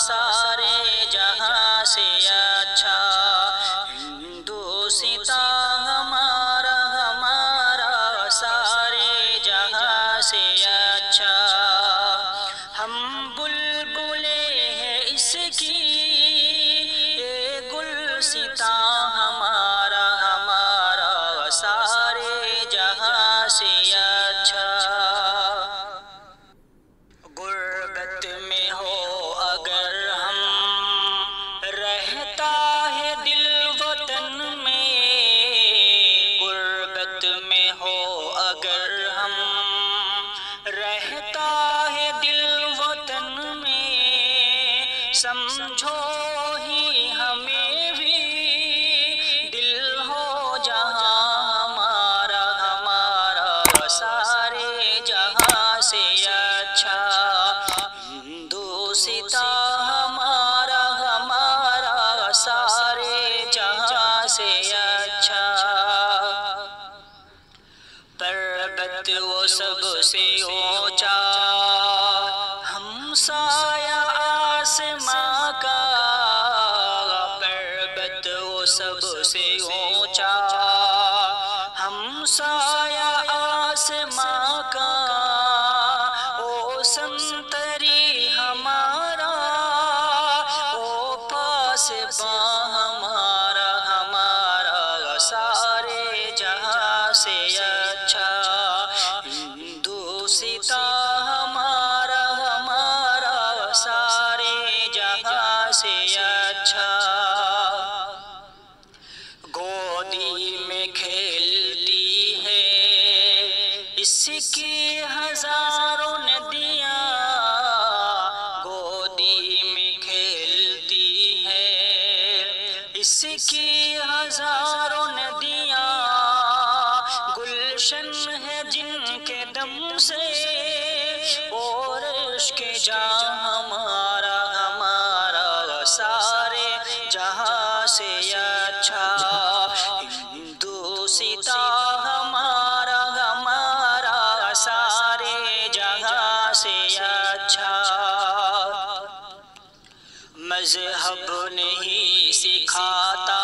سارے جہاں سے اچھا، ہندوستاں ہمارا ہمارا سارے جہاں سے اچھا، ہم بلبلیں ہیں اس کی یہ گلستاں ہمارا ہمارا سارے جہاں سے اچھا، غربت میں ہو اگر ہم رہتا ہے دل وطن میں، غربت میں ہو اگر ہم رہتا ہے دل وطن میں، سمجھو ہی ہمیں بھی دل ہو جہاں ہمارا ہمارا سارے جہاں سے اچھا، ہندوستاں ہمارا ہمارا سارے جہاں سے اچھا، پربت وہ سب سے اونچا ہمسایہ آسماں کا، پربت وہ سب سے اونچا ہمسایہ آسماں کا، او سنتری ہمارا او پاسباں ہمارا ہمارا سارے جہاں سے اچھا، ہندوستاں ہمارا ہمارا سارے جہاں سے اچھا، گودی میں کھیلتی ہے اس کی ہزاروں ندیاں، گودی میں کھیلتی ہے اس کی ہزاروں ندیاں، گلشن ہے جن کے دم سے اور عشق جاں ہمارا ہمارا سارے جہاں سے اچھا، ہندوستاں ہمارا ہمارا سارے جہاں سے اچھا، مذہب نہیں سکھاتا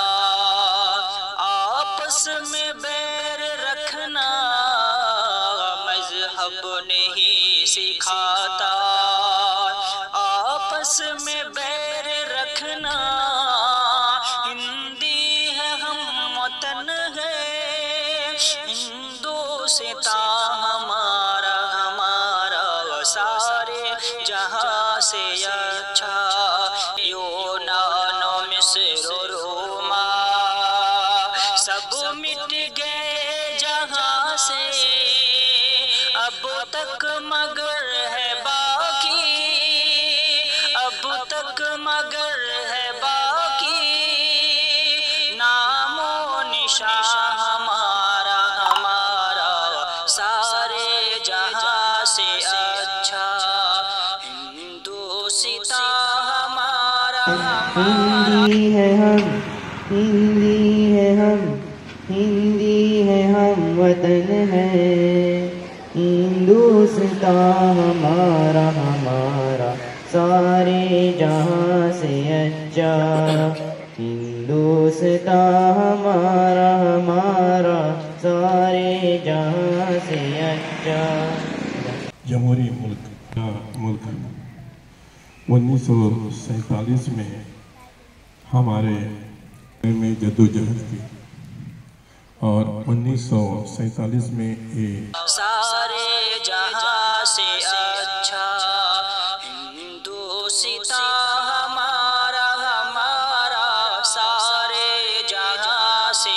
آپس میں بیر رکھنا، مذہب نہیں سکھاتا آپس میں بیر رکھنا، ہندی ہے ہم وطن ہے ہندوستاں ہمارا ہمارا سارے جہاں سے اچھا، یونان و مصر و روما سب مٹ گئے جہاں سے، اب تک مگر ہے باقی اب تک مگر ہے باقی، نام و نشان ہمارا ہمارا سارے جہاں سے اچھا، ہندوستاں ہمارا ہندی ہے ہم ہندی ہے ہم ہندی ہے ہم وطن ہے، ہندوستاں ہمارا ہمارا سارے جہاں سے اچھا، ہندوستاں ہمارا ہمارا سارے جہاں سے اچھا، جمہوری ملک 1947 میں ہمارے میں جدوجہد کی اور 1947 میں سارے جہاں سے اچھا، ہندوستاں ہمارا ہمارا سارے جہاں سے